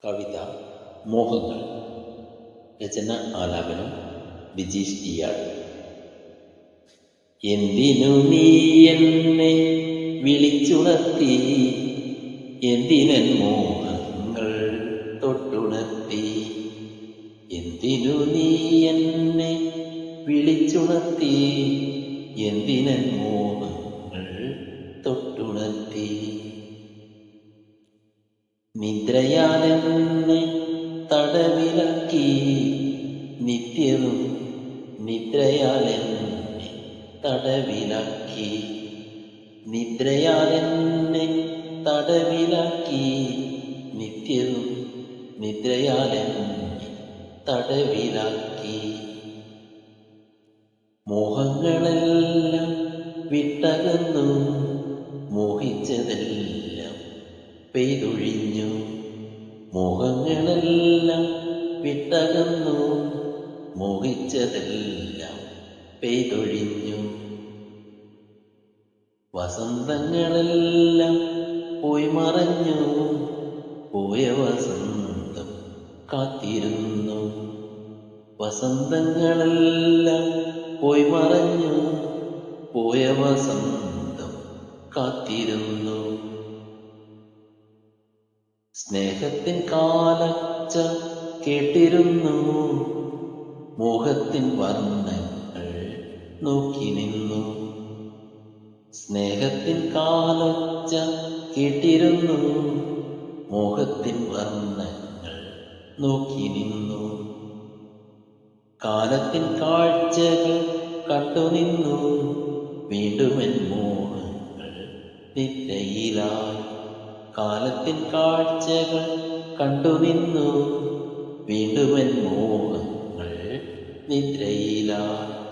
കവിത മോഹങ്ങൾ. രചന ആലാപനം ബിജീഷ് ഇയാൾ. എന്തിനു നീ എന്നെ വിളിച്ചുണർത്തി, എന്തിനൻ മോഹങ്ങൾ തൊട്ടുണർത്തി. എന്തിനു നീ എന്നെ വിളിച്ചുണർത്തി, എന്തിനൻ മോഹങ്ങൾ തൊട്ടുണർത്തി. നിദ്രയാലെന്നെ തടവിലാക്കി, നിത്യവും നിദ്രയാലെന്നെ തടവിലാക്കി. നിദ്രയാലെന്നെ തടവിലാക്കി, നിത്യവും നിദ്രയാലെന്നെ തടവിലാക്കി. മോഹങ്ങളെല്ലാം വിട്ടകന്നു, മോഹിച്ചതെല്ലാം പെയ്തൊഴിഞ്ഞു. മോഹങ്ങളെല്ലാം വിട്ടകന്നു, മോഹിച്ചതെല്ലാം പെയ്തൊഴിഞ്ഞു. വസന്തങ്ങളെല്ലാം പോയി മറഞ്ഞു, പോയ വസന്തം കാത്തിരുന്നു. വസന്തങ്ങളെല്ലാം പോയി മറഞ്ഞു, പോയ വസന്തം കാത്തിരുന്നു. സ്നേഹത്തിൻ കാലച്ച കേട്ടിരുന്നു, മോഹത്തിൻ വർണ്ണങ്ങൾ നോക്കി നിന്നു. സ്നേഹത്തിൻ കാലച്ച കേട്ടിരുന്നു, മോഹത്തിൻ വർണ്ണങ്ങൾ നോക്കി നിന്നു. കാലത്തിൻ കാഴ്ചകൾ കണ്ടുനിന്നു, വീണ്ടുമെൻ മോഹങ്ങൾ നിദ്രയിലായി. കാലത്തിൻ കാഴ്ചകൾ കണ്ടുനിന്നു, വീണ്ടുമെൻ മോഹങ്ങൾ നിദ്രയിലായി.